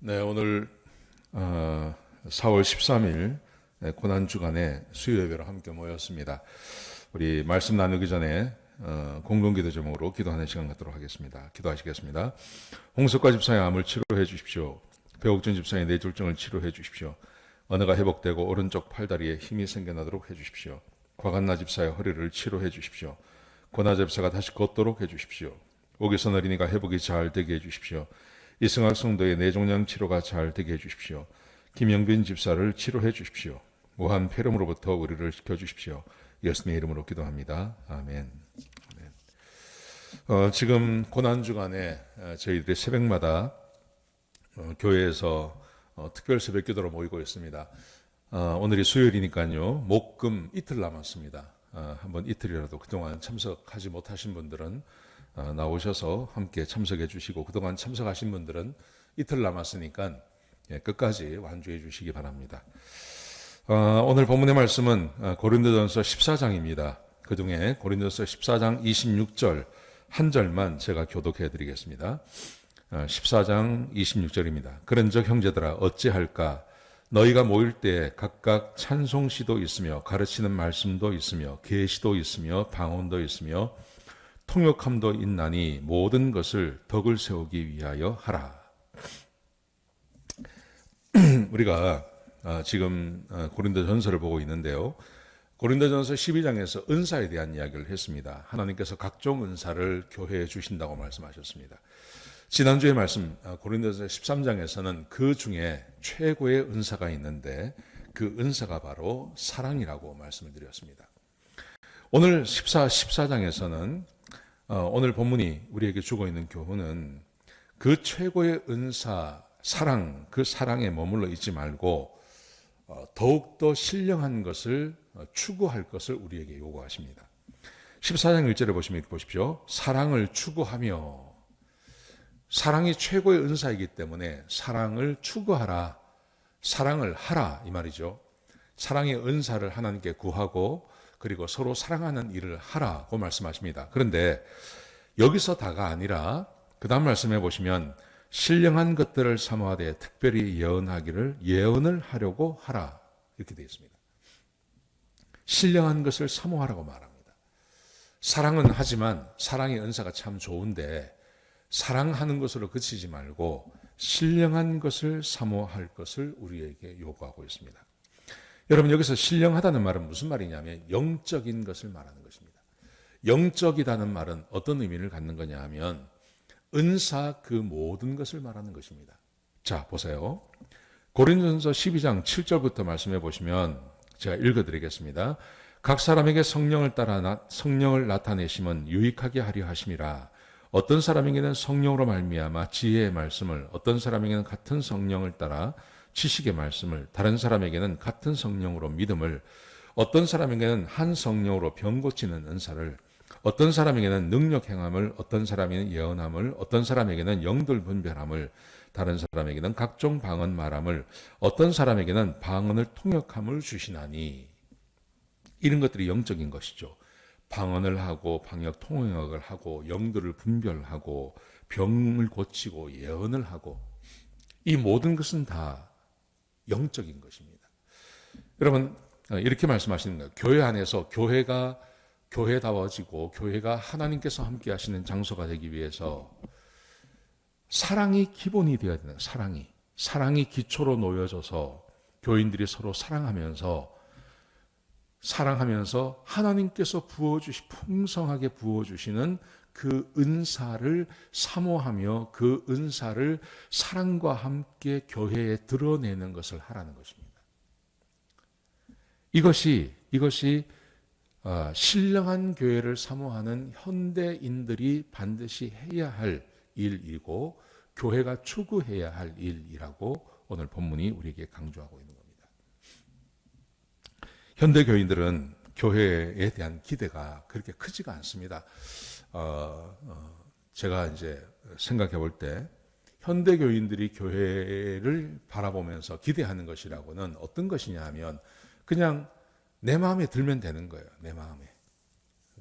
네, 오늘 4월 13일 고난주간에 수요예배로 함께 모였습니다. 우리 말씀 나누기 전에 공동기도 제목으로 기도하는 시간 갖도록 하겠습니다. 기도하시겠습니다. 홍석과 집사의 암을 치료해 주십시오. 배옥준 집사의 뇌졸중을 치료해 주십시오. 언어가 회복되고 오른쪽 팔다리에 힘이 생겨나도록 해 주십시오. 과간나 집사의 허리를 치료해 주십시오. 권하 집사가 다시 걷도록 해 주십시오. 오기선 어린이가 회복이 잘 되게 해 주십시오. 이승학 성도의 뇌종양 치료가 잘 되게 해주십시오. 김영빈 집사를 치료해 주십시오. 무한 폐렴으로부터 우리를 지켜주십시오. 예수님의 이름으로 기도합니다. 아멘. 지금 고난주간에 저희들이 새벽마다 교회에서 특별 새벽 기도로 모이고 있습니다. 오늘이 수요일이니까요. 목, 금 이틀 남았습니다. 한번 이틀이라도 그동안 참석하지 못하신 분들은 나오셔서 함께 참석해 주시고, 그동안 참석하신 분들은 이틀 남았으니까 끝까지 완주해 주시기 바랍니다. 오늘 본문의 말씀은 고린도전서 14장입니다. 그중에 고린도전서 14장 26절 한 절만 제가 교독해 드리겠습니다. 14장 26절입니다. 그런즉 형제들아 어찌할까? 너희가 모일 때 각각 찬송시도 있으며 가르치는 말씀도 있으며 계시도 있으며 방언도 있으며 통역함도 있나니 모든 것을 덕을 세우기 위하여 하라. 우리가 지금 고린도전서를 보고 있는데요. 고린도전서 12장에서 은사에 대한 이야기를 했습니다. 하나님께서 각종 은사를 교회에 주신다고 말씀하셨습니다. 지난주에 말씀 고린도전서 13장에서는 그 중에 최고의 은사가 있는데 그 은사가 바로 사랑이라고 말씀을 드렸습니다. 오늘 14장에서는 오늘 본문이 우리에게 주고 있는 교훈은 그 최고의 은사, 사랑, 그 사랑에 머물러 있지 말고 더욱더 신령한 것을 추구할 것을 우리에게 요구하십니다. 14장 1절에 보시면 이렇게 보십시오. 사랑을 추구하며, 사랑이 최고의 은사이기 때문에 사랑을 추구하라, 사랑을 하라 이 말이죠. 사랑의 은사를 하나님께 구하고 그리고 서로 사랑하는 일을 하라고 말씀하십니다. 그런데 여기서 다가 아니라 그 다음 말씀해 보시면 신령한 것들을 사모하되 특별히 예언을 하려고 하라 이렇게 되어 있습니다. 신령한 것을 사모하라고 말합니다. 사랑은 하지만 사랑의 은사가 참 좋은데 사랑하는 것으로 그치지 말고 신령한 것을 사모할 것을 우리에게 요구하고 있습니다. 여러분, 여기서 신령하다는 말은 무슨 말이냐면 영적인 것을 말하는 것입니다. 영적이라는 말은 어떤 의미를 갖는 거냐 하면 은사 그 모든 것을 말하는 것입니다. 자, 보세요. 고린도전서 12장 7절부터 말씀해 보시면 제가 읽어드리겠습니다. 각 사람에게 성령을 나타내심은 유익하게 하려 하심이라. 어떤 사람에게는 성령으로 말미암아 지혜의 말씀을, 어떤 사람에게는 같은 성령을 따라 지식의 말씀을, 다른 사람에게는 같은 성령으로 믿음을, 어떤 사람에게는 한 성령으로 병 고치는 은사를, 어떤 사람에게는 능력 행함을, 어떤 사람에게는 예언함을, 어떤 사람에게는 영들 분별함을, 다른 사람에게는 각종 방언 말함을, 어떤 사람에게는 방언을 통역함을 주시나니. 이런 것들이 영적인 것이죠. 방언을 하고 방역 통역을 하고 영들을 분별하고 병을 고치고 예언을 하고, 이 모든 것은 다 영적인 것입니다. 여러분, 이렇게 말씀하시는 거예요. 교회 안에서 교회가 교회다워지고 교회가 하나님께서 함께 하시는 장소가 되기 위해서 사랑이 기본이 되어야 되는 거예요. 사랑이 기초로 놓여져서 교인들이 서로 사랑하면서 하나님께서 풍성하게 부어주시는 그 은사를 사모하며 그 은사를 사랑과 함께 교회에 드러내는 것을 하라는 것입니다. 이것이 신령한 교회를 사모하는 현대인들이 반드시 해야 할 일이고 교회가 추구해야 할 일이라고 오늘 본문이 우리에게 강조하고 있는 겁니다. 현대 교인들은 교회에 대한 기대가 그렇게 크지가 않습니다. 제가 이제 생각해 볼 때 현대 교인들이 교회를 바라보면서 기대하는 것이라고는 어떤 것이냐 하면 그냥 내 마음에 들면 되는 거예요. 내 마음에.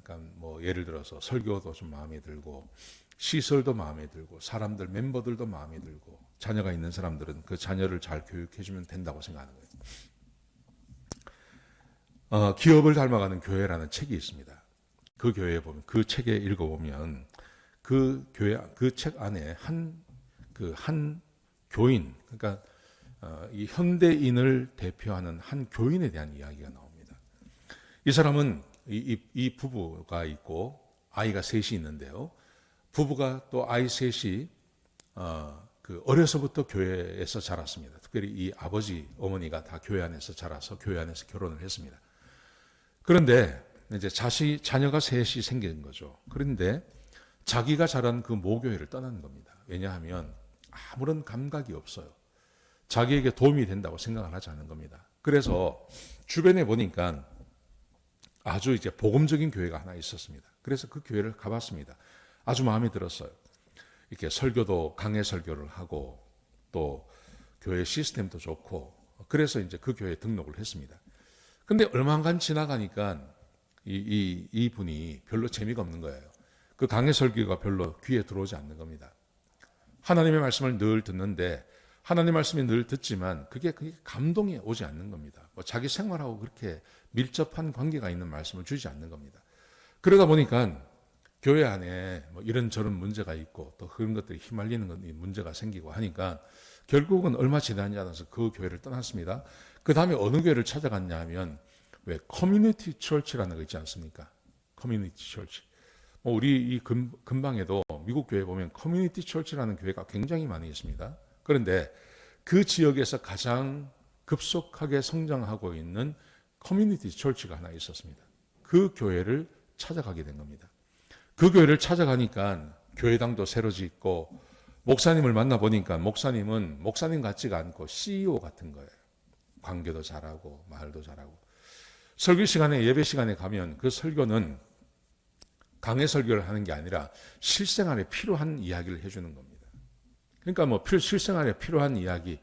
그러니까 뭐 예를 들어서 설교도 좀 마음에 들고 시설도 마음에 들고 사람들 멤버들도 마음에 들고 자녀가 있는 사람들은 그 자녀를 잘 교육해주면 된다고 생각하는 거예요. 기업을 닮아가는 교회라는 책이 있습니다. 그 교회에 보면, 그 책에 읽어보면 그 교회, 그 책 안에 한 교인, 그러니까 이 현대인을 대표하는 한 교인에 대한 이야기가 나옵니다. 이 사람은 이 부부가 있고 아이가 셋이 있는데요. 부부가 또 아이 셋이 어려서부터 교회에서 자랐습니다. 특별히 이 아버지, 어머니가 다 교회 안에서 자라서 교회 안에서 결혼을 했습니다. 그런데 이제 자녀가 셋이 생긴 거죠. 그런데 자기가 자란 그 모교회를 떠나는 겁니다. 왜냐하면 아무런 감각이 없어요. 자기에게 도움이 된다고 생각을 하지 않는 겁니다. 그래서 주변에 보니까 아주 이제 복음적인 교회가 하나 있었습니다. 그래서 그 교회를 가봤습니다. 아주 마음에 들었어요. 이렇게 설교도 강해 설교를 하고 또 교회 시스템도 좋고 그래서 이제 그 교회에 등록을 했습니다. 근데 얼마간 지나가니까 이 분이 별로 재미가 없는 거예요. 그 강해 설교가 별로 귀에 들어오지 않는 겁니다. 하나님의 말씀을 늘 듣는데 하나님 말씀이 늘 듣지만 그게 감동이 오지 않는 겁니다. 뭐 자기 생활하고 그렇게 밀접한 관계가 있는 말씀을 주지 않는 겁니다. 그러다 보니까 교회 안에 뭐 이런저런 문제가 있고 또 그런 것들이 휘말리는 문제가 생기고 하니까 결국은 얼마 지나지 않아서 그 교회를 떠났습니다. 그 다음에 어느 교회를 찾아갔냐 하면 왜 커뮤니티 처치라는 거 있지 않습니까? 커뮤니티 처치. 뭐 우리 이 근방에도 미국 교회 보면 커뮤니티 처치라는 교회가 굉장히 많이 있습니다. 그런데 그 지역에서 가장 급속하게 성장하고 있는 커뮤니티 처치가 하나 있었습니다. 그 교회를 찾아가게 된 겁니다. 그 교회를 찾아가니까 교회당도 새로 짓고 목사님을 만나보니까 목사님은 목사님 같지가 않고 CEO 같은 거예요. 관계도 잘하고 말도 잘하고. 설교 시간에 예배 시간에 가면 그 설교는 강의 설교를 하는 게 아니라 실생활에 필요한 이야기를 해주는 겁니다. 그러니까 뭐 실생활에 필요한 이야기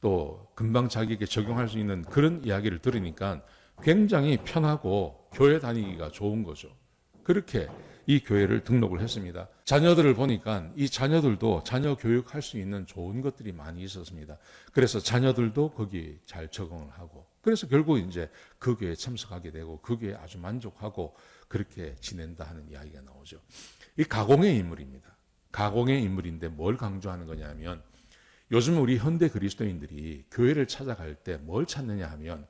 또 금방 자기에게 적용할 수 있는 그런 이야기를 들으니까 굉장히 편하고 교회 다니기가 좋은 거죠. 그렇게 이 교회를 등록을 했습니다. 자녀들을 보니까 이 자녀들도 자녀 교육할 수 있는 좋은 것들이 많이 있었습니다. 그래서 자녀들도 거기 잘 적응을 하고 그래서 결국 이제 그 교회에 참석하게 되고 그 교회에 아주 만족하고 그렇게 지낸다 하는 이야기가 나오죠. 이 가공의 인물입니다. 가공의 인물인데 뭘 강조하는 거냐면 요즘 우리 현대 그리스도인들이 교회를 찾아갈 때 뭘 찾느냐 하면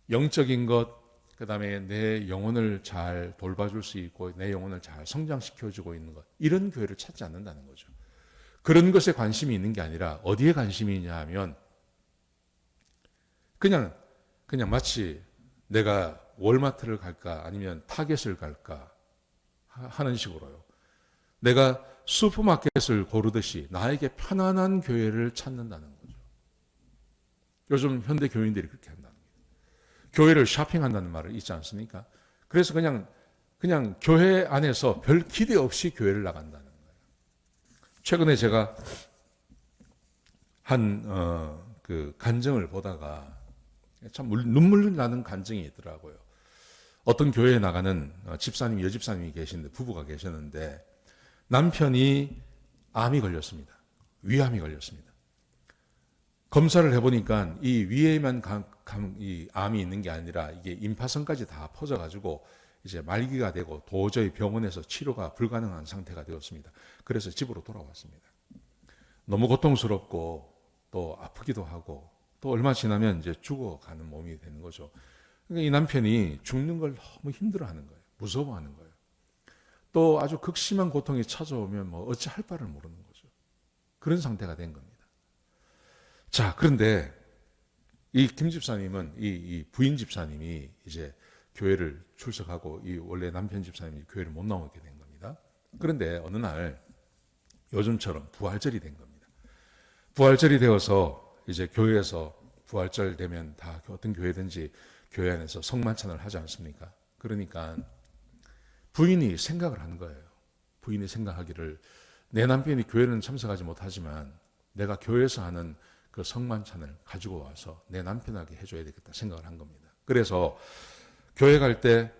영적인 것, 그 다음에 내 영혼을 잘 돌봐줄 수 있고 내 영혼을 잘 성장시켜주고 있는 것 이런 교회를 찾지 않는다는 거죠. 그런 것에 관심이 있는 게 아니라 어디에 관심이 있냐 하면 그냥 마치 내가 월마트를 갈까 아니면 타겟을 갈까 하는 식으로요. 내가 슈퍼마켓을 고르듯이 나에게 편안한 교회를 찾는다는 거죠. 요즘 현대 교인들이 그렇게 한다는 거예요. 교회를 쇼핑한다는 말을 있지 않습니까? 그래서 그냥 교회 안에서 별 기대 없이 교회를 나간다는 거예요. 최근에 제가 그 간증을 보다가 참 눈물 나는 간증이 있더라고요. 어떤 교회에 나가는 집사님, 여집사님이 계신데 부부가 계셨는데 남편이 암이 걸렸습니다. 위암이 걸렸습니다. 검사를 해보니까 이 위에만 이 암이 있는 게 아니라 이게 임파선까지 다 퍼져가지고 이제 말기가 되고 도저히 병원에서 치료가 불가능한 상태가 되었습니다. 그래서 집으로 돌아왔습니다. 너무 고통스럽고 또 아프기도 하고 또 얼마 지나면 이제 죽어가는 몸이 되는 거죠. 그러니까 이 남편이 죽는 걸 너무 힘들어하는 거예요. 무서워하는 거예요. 또 아주 극심한 고통이 찾아오면 뭐 어찌 할 바를 모르는 거죠. 그런 상태가 된 겁니다. 자, 그런데 이 김 집사님은 이 부인 집사님이 이제 교회를 출석하고 이 원래 남편 집사님이 교회를 못 나오게 된 겁니다. 그런데 어느 날 요즘처럼 부활절이 된 겁니다. 부활절이 되어서 이제 교회에서 부활절 되면 다 어떤 교회든지 교회 안에서 성만찬을 하지 않습니까? 그러니까 부인이 생각을 한 거예요. 부인이 생각하기를 내 남편이 교회는 참석하지 못하지만 내가 교회에서 하는 그 성만찬을 가지고 와서 내 남편에게 해줘야 되겠다 생각을 한 겁니다. 그래서 교회 갈 때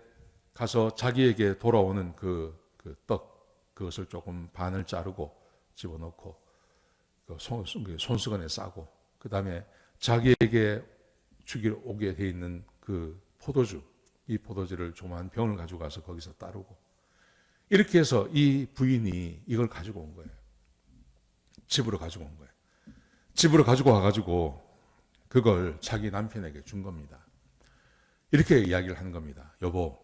가서 자기에게 돌아오는 그 떡, 그것을 조금 반을 자르고 집어넣고 손수건에 싸고, 그 다음에 자기에게 주기로 오게 돼 있는 그 포도주, 이 포도주를 조그만 병을 가지고 가서 거기서 따르고, 이렇게 해서 이 부인이 이걸 가지고 온 거예요. 집으로 가지고 온 거예요. 집으로 가지고 와가지고 그걸 자기 남편에게 준 겁니다. 이렇게 이야기를 하는 겁니다. 여보,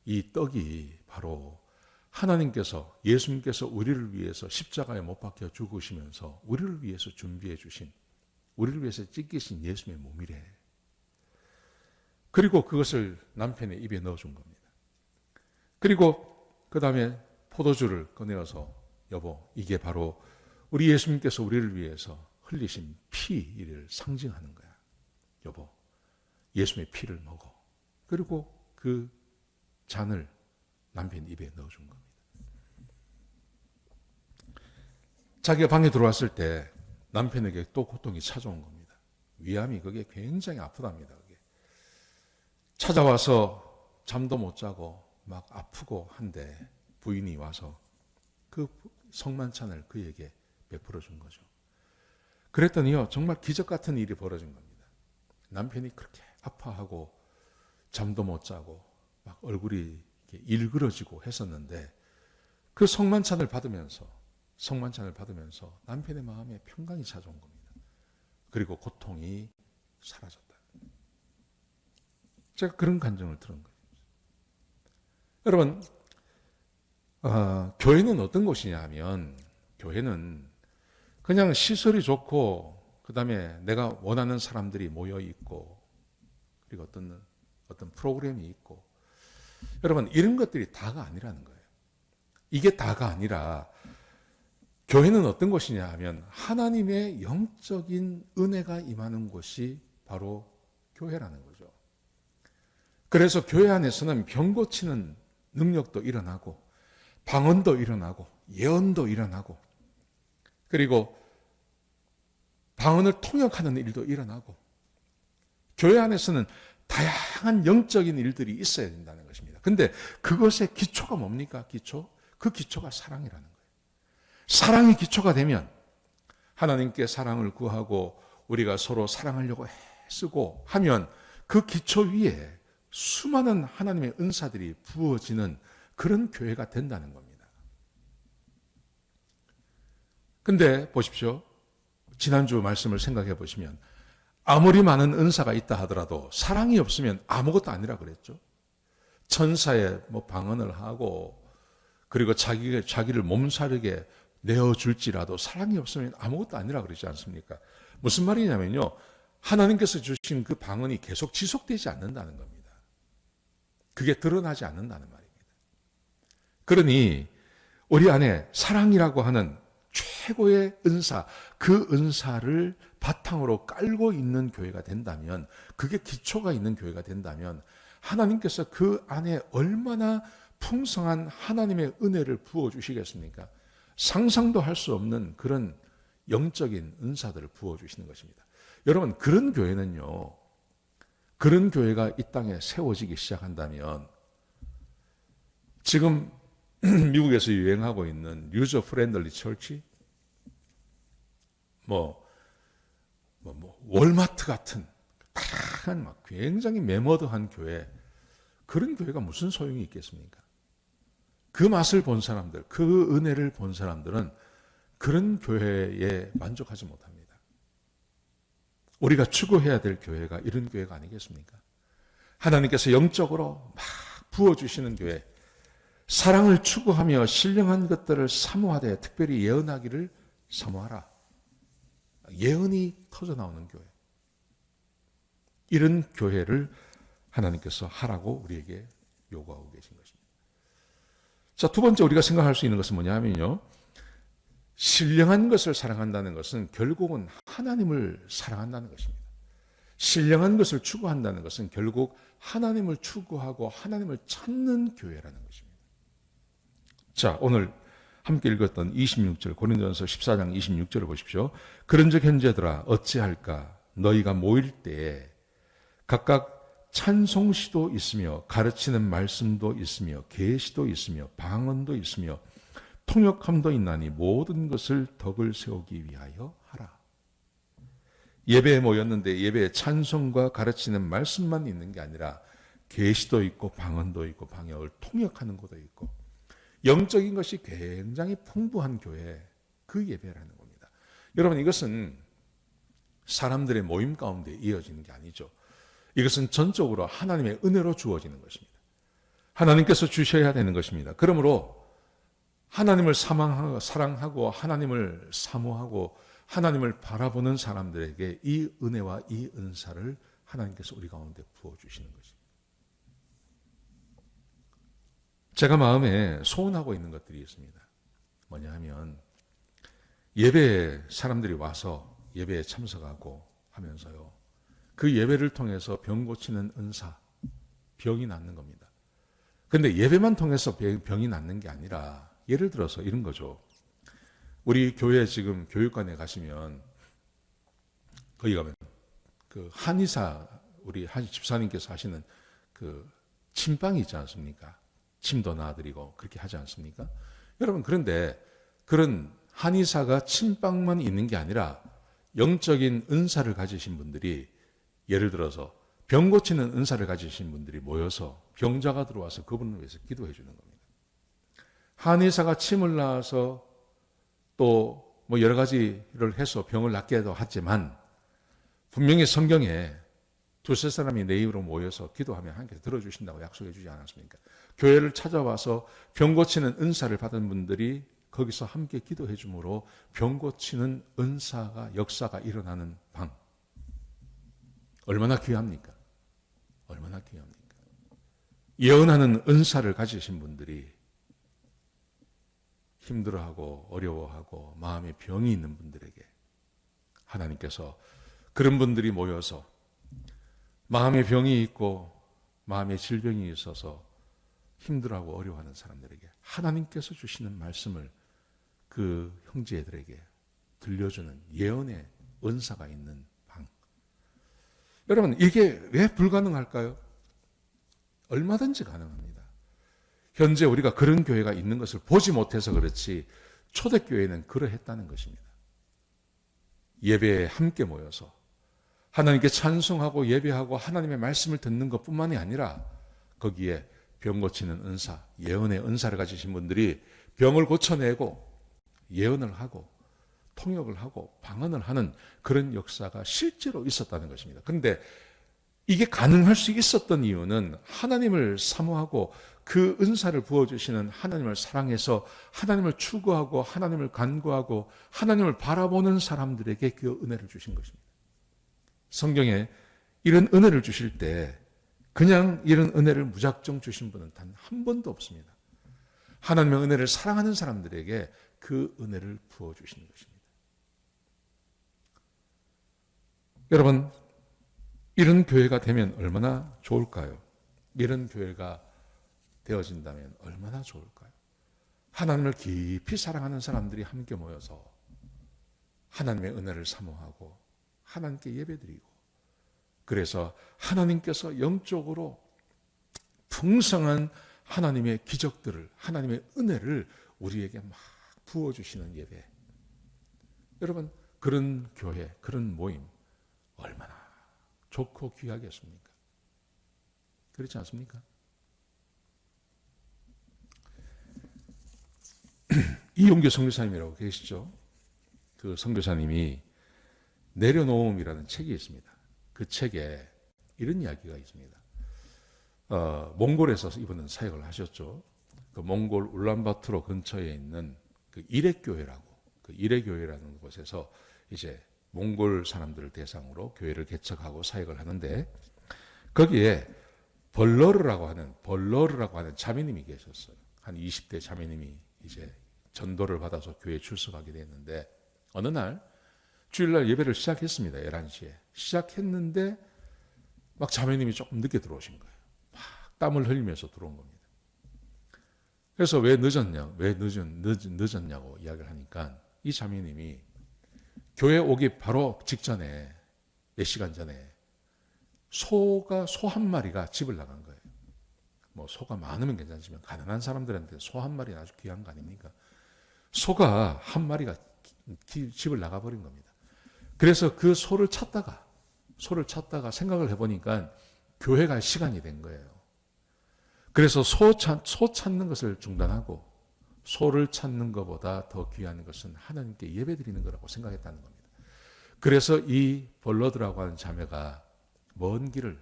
이 떡이 바로 하나님께서, 예수님께서 우리를 위해서 십자가에 못 박혀 죽으시면서 우리를 위해서 준비해 주신, 우리를 위해서 찢기신 예수님의 몸이래. 그리고 그것을 남편의 입에 넣어준 겁니다. 그리고 그 다음에 포도주를 꺼내어서, 여보, 이게 바로 우리 예수님께서 우리를 위해서 흘리신 피를 상징하는 거야. 여보, 예수님의 피를 먹어. 그리고 그 잔을 남편 입에 넣어준 겁니다. 자기가 방에 들어왔을 때 남편에게 또 고통이 찾아온 겁니다. 위암이 그게 굉장히 아프답니다. 그게. 찾아와서 잠도 못 자고 막 아프고 한데 부인이 와서 그 성만찬을 그에게 베풀어 준 거죠. 그랬더니요, 정말 기적 같은 일이 벌어진 겁니다. 남편이 그렇게 아파하고 잠도 못 자고 막 얼굴이 이렇게 일그러지고 했었는데, 그 성만찬을 받으면서 남편의 마음에 평강이 찾아온 겁니다. 그리고 고통이 사라졌다. 제가 그런 감정을 들은 거예요. 여러분, 교회는 어떤 곳이냐 하면, 교회는 그냥 시설이 좋고, 그 다음에 내가 원하는 사람들이 모여 있고, 그리고 어떤 프로그램이 있고, 여러분, 이런 것들이 다가 아니라는 거예요. 이게 다가 아니라, 교회는 어떤 곳이냐 하면 하나님의 영적인 은혜가 임하는 곳이 바로 교회라는 거죠. 그래서 교회 안에서는 병 고치는 능력도 일어나고, 방언도 일어나고, 예언도 일어나고, 그리고 방언을 통역하는 일도 일어나고, 교회 안에서는 다양한 영적인 일들이 있어야 된다는 것입니다. 근데 그것의 기초가 뭡니까? 그 기초가 사랑이라는 거예요. 사랑이 기초가 되면, 하나님께 사랑을 구하고 우리가 서로 사랑하려고 애쓰고 하면 그 기초 위에 수많은 하나님의 은사들이 부어지는 그런 교회가 된다는 겁니다. 근데 보십시오. 지난주 말씀을 생각해 보시면, 아무리 많은 은사가 있다 하더라도 사랑이 없으면 아무것도 아니라 그랬죠. 천사의 방언을 하고, 그리고 자기를 몸살게 내어줄지라도 사랑이 없으면 아무것도 아니라 그러지 않습니까? 무슨 말이냐면요, 하나님께서 주신 그 방언이 계속 지속되지 않는다는 겁니다. 그게 드러나지 않는다는 말입니다. 그러니 우리 안에 사랑이라고 하는 최고의 은사, 그 은사를 바탕으로 깔고 있는 교회가 된다면, 그게 기초가 있는 교회가 된다면, 하나님께서 그 안에 얼마나 풍성한 하나님의 은혜를 부어주시겠습니까? 상상도 할 수 없는 그런 영적인 은사들을 부어주시는 것입니다. 여러분, 그런 교회는요, 그런 교회가 이 땅에 세워지기 시작한다면, 지금 미국에서 유행하고 있는 유저 프렌들리 처치, 월마트 같은 다양한 막 굉장히 매머드한 교회, 그런 교회가 무슨 소용이 있겠습니까? 그 맛을 본 사람들, 그 은혜를 본 사람들은 그런 교회에 만족하지 못합니다. 우리가 추구해야 될 교회가 이런 교회가 아니겠습니까? 하나님께서 영적으로 막 부어주시는 교회, 사랑을 추구하며 신령한 것들을 사모하되 특별히 예언하기를 사모하라. 예언이 터져나오는 교회. 이런 교회를 하나님께서 하라고 우리에게 요구하고 계신 것입니다. 자, 두 번째 우리가 생각할 수 있는 것은 뭐냐 하면요, 신령한 것을 사랑한다는 것은 결국은 하나님을 사랑한다는 것입니다. 신령한 것을 추구한다는 것은 결국 하나님을 추구하고 하나님을 찾는 교회라는 것입니다. 자, 오늘 함께 읽었던 26절, 고린도전서 14장 26절을 보십시오. 그런즉 형제들아 어찌할까? 너희가 모일 때에 각각 찬송시도 있으며 가르치는 말씀도 있으며 계시도 있으며 방언도 있으며 통역함도 있나니 모든 것을 덕을 세우기 위하여 하라. 예배에 모였는데 예배에 찬송과 가르치는 말씀만 있는 게 아니라 계시도 있고 방언도 있고 방역을 통역하는 것도 있고 영적인 것이 굉장히 풍부한 교회, 그 예배라는 겁니다. 여러분, 이것은 사람들의 모임 가운데 이어지는 게 아니죠. 이것은 전적으로 하나님의 은혜로 주어지는 것입니다. 하나님께서 주셔야 되는 것입니다. 그러므로 하나님을 사랑하고 하나님을 사모하고 하나님을 바라보는 사람들에게 이 은혜와 이 은사를 하나님께서 우리 가운데 부어주시는 것입니다. 제가 마음에 소원하고 있는 것들이 있습니다. 뭐냐 하면 예배에 사람들이 와서 예배에 참석하고 하면서요, 그 예배를 통해서 병 고치는 은사, 병이 낫는 겁니다. 그런데 예배만 통해서 병이 낫는 게 아니라 예를 들어서 이런 거죠. 우리 교회 지금 교육관에 가시면 거기 가면 그 한의사 우리 한 집사님께서 하시는 그 침방이 있지 않습니까? 침도 놔드리고 그렇게 하지 않습니까? 여러분, 그런데 그런 한의사가 침방만 있는 게 아니라 영적인 은사를 가지신 분들이, 예를 들어서 병 고치는 은사를 가지신 분들이 모여서 병자가 들어와서 그분을 위해서 기도해 주는 겁니다. 한의사가 침을 놔서 또 뭐 여러 가지를 해서 병을 낫게도 하지만 분명히 성경에 두세 사람이 내 입으로 모여서 기도하면 하나님께서 들어주신다고 약속해 주지 않았습니까? 교회를 찾아와서 병 고치는 은사를 받은 분들이 거기서 함께 기도해 주므로 병 고치는 은사가, 역사가 일어나는 방. 얼마나 귀합니까? 얼마나 귀합니까? 예언하는 은사를 가지신 분들이 힘들어하고 어려워하고 마음에 병이 있는 분들에게 하나님께서 그런 분들이 모여서 마음에 병이 있고 마음에 질병이 있어서 힘들어하고 어려워하는 사람들에게 하나님께서 주시는 말씀을 그 형제들에게 들려주는 예언의 은사가 있는 방. 여러분, 이게 왜 불가능할까요? 얼마든지 가능합니다. 현재 우리가 그런 교회가 있는 것을 보지 못해서 그렇지 초대교회는 그러했다는 것입니다. 예배에 함께 모여서 하나님께 찬송하고 예배하고 하나님의 말씀을 듣는 것뿐만이 아니라 거기에 병 고치는 은사, 예언의 은사를 가지신 분들이 병을 고쳐내고 예언을 하고 통역을 하고 방언을 하는 그런 역사가 실제로 있었다는 것입니다. 그런데 이게 가능할 수 있었던 이유는 하나님을 사모하고 그 은사를 부어주시는 하나님을 사랑해서 하나님을 추구하고 하나님을 간구하고 하나님을 바라보는 사람들에게 그 은혜를 주신 것입니다. 성경에 이런 은혜를 주실 때 그냥 이런 은혜를 무작정 주신 분은 단 한 번도 없습니다. 하나님의 은혜를 사랑하는 사람들에게 그 은혜를 부어주시는 것입니다. 여러분, 이런 교회가 되면 얼마나 좋을까요? 이런 교회가 되어진다면 얼마나 좋을까요? 하나님을 깊이 사랑하는 사람들이 함께 모여서 하나님의 은혜를 사모하고 하나님께 예배드리고, 그래서 하나님께서 영적으로 풍성한 하나님의 기적들을, 하나님의 은혜를 우리에게 막 부어주시는 예배. 여러분, 그런 교회, 그런 모임 얼마나 좋고 귀하겠습니까? 그렇지 않습니까? 이용규 선교사님이라고 계시죠? 그 선교사님이 내려놓음이라는 책이 있습니다. 그 책에 이런 이야기가 있습니다. 몽골에서 이분은 사역을 하셨죠. 그 몽골 울란바토르 근처에 있는 그 이레교회라고, 그 이레교회라는 곳에서 이제 몽골 사람들을 대상으로 교회를 개척하고 사역을 하는데, 거기에 벌러르라고 하는 자매님이 계셨어요. 한 20대 자매님이 이제 전도를 받아서 교회에 출석하게 됐는데, 어느 날 주일날 예배를 시작했습니다. 11시에 시작했는데 막 자매님이 조금 늦게 들어오신 거예요. 막 땀을 흘리면서 들어온 겁니다. 그래서 왜 늦었냐고 이야기를 하니까 이 자매님이 교회 오기 바로 직전에, 몇 시간 전에 소 한 마리가 집을 나간 거예요. 뭐 소가 많으면 괜찮지만 가난한 사람들한테 소 한 마리는 아주 귀한 거 아닙니까? 소가 한 마리가 집을 나가버린 겁니다. 그래서 그 소를 찾다가 생각을 해보니까 교회 갈 시간이 된 거예요. 그래서 소 찾는 것을 중단하고 소를 찾는 것보다 더 귀한 것은 하나님께 예배드리는 거라고 생각했다는 겁니다. 그래서 이 벌러드라고 하는 자매가 먼 길을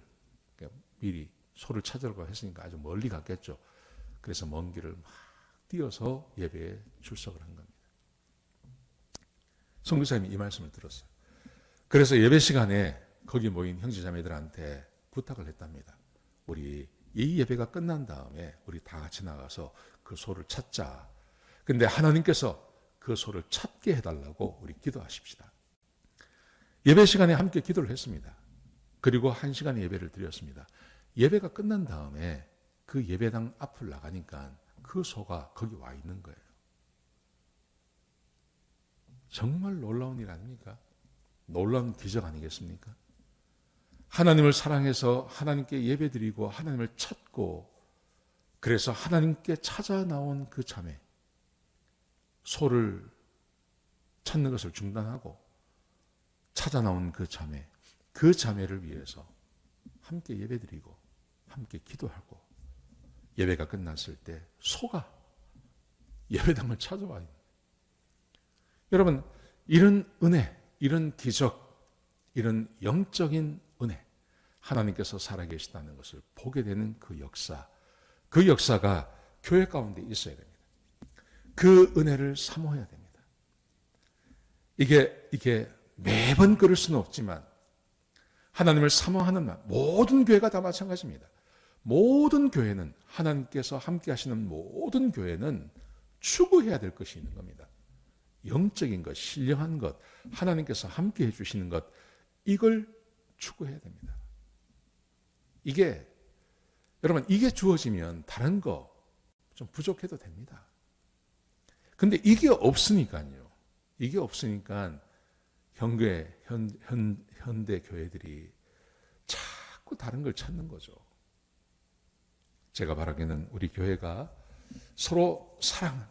미리 소를 찾으려고 했으니까 아주 멀리 갔겠죠. 그래서 먼 길을 막 뛰어서 예배에 출석을 한 겁니다. 선교사님이 이 말씀을 들었어요. 그래서 예배 시간에 거기 모인 형제자매들한테 부탁을 했답니다. 우리 이 예배가 끝난 다음에 우리 다 같이 나가서 그 소를 찾자. 근데 하나님께서 그 소를 찾게 해달라고 우리 기도하십시다. 예배 시간에 함께 기도를 했습니다. 그리고 1시간의 예배를 드렸습니다. 예배가 끝난 다음에 그 예배당 앞을 나가니까 그 소가 거기 와 있는 거예요. 정말 놀라운 일 아닙니까? 놀라운 기적 아니겠습니까? 하나님을 사랑해서 하나님께 예배드리고 하나님을 찾고 그래서 하나님께 찾아 나온 그 자매, 소를 찾는 것을 중단하고 찾아 나온 그 자매를 위해서 함께 예배드리고 함께 기도하고 예배가 끝났을 때 소가 예배당을 찾아와요. 여러분, 이런 은혜, 이런 기적, 이런 영적인 은혜, 하나님께서 살아계시다는 것을 보게 되는 그 역사가 교회 가운데 있어야 됩니다. 그 은혜를 사모해야 됩니다. 이게 매번 그럴 수는 없지만 하나님을 사모하는 모든 교회가 다 마찬가지입니다. 모든 교회는 하나님께서 함께 하시는 모든 교회는 추구해야 될 것이 있는 겁니다. 영적인 것, 신령한 것, 하나님께서 함께 해주시는 것, 이걸 추구해야 됩니다. 여러분, 이게 주어지면 다른 거 좀 부족해도 됩니다. 근데 이게 없으니까 현대 교회들이 자꾸 다른 걸 찾는 거죠. 제가 바라기는 우리 교회가 서로 사랑하는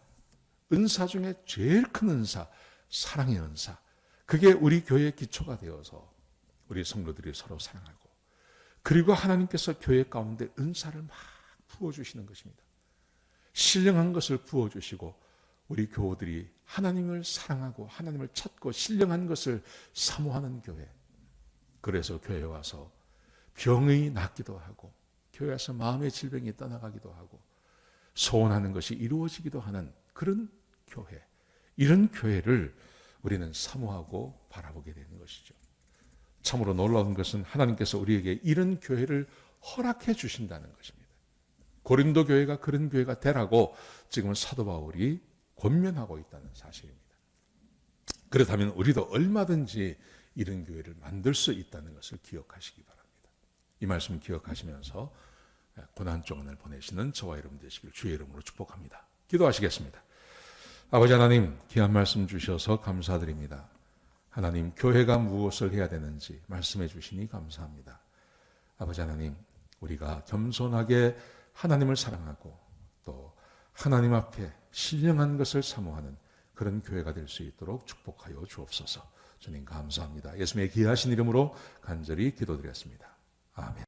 은사 중에 제일 큰 은사, 사랑의 은사. 그게 우리 교회의 기초가 되어서 우리 성도들이 서로 사랑하고 그리고 하나님께서 교회 가운데 은사를 막 부어주시는 것입니다. 신령한 것을 부어주시고 우리 교우들이 하나님을 사랑하고 하나님을 찾고 신령한 것을 사모하는 교회. 그래서 교회에 와서 병이 낫기도 하고 교회 와서 마음의 질병이 떠나가기도 하고 소원하는 것이 이루어지기도 하는 그런 교회. 이런 교회를 우리는 사모하고 바라보게 되는 것이죠. 참으로 놀라운 것은 하나님께서 우리에게 이런 교회를 허락해 주신다는 것입니다. 고린도 교회가 그런 교회가 되라고 지금 사도 바울이 권면하고 있다는 사실입니다. 그렇다면 우리도 얼마든지 이런 교회를 만들 수 있다는 것을 기억하시기 바랍니다. 이 말씀 기억하시면서 고난 동안을 보내시는 저와 여러분 되시길 주의 이름으로 축복합니다. 기도하시겠습니다. 아버지 하나님, 귀한 말씀 주셔서 감사드립니다. 하나님, 교회가 무엇을 해야 되는지 말씀해 주시니 감사합니다. 아버지 하나님, 우리가 겸손하게 하나님을 사랑하고 또 하나님 앞에 신령한 것을 사모하는 그런 교회가 될 수 있도록 축복하여 주옵소서. 주님 감사합니다. 예수님의 귀하신 이름으로 간절히 기도드렸습니다. 아멘.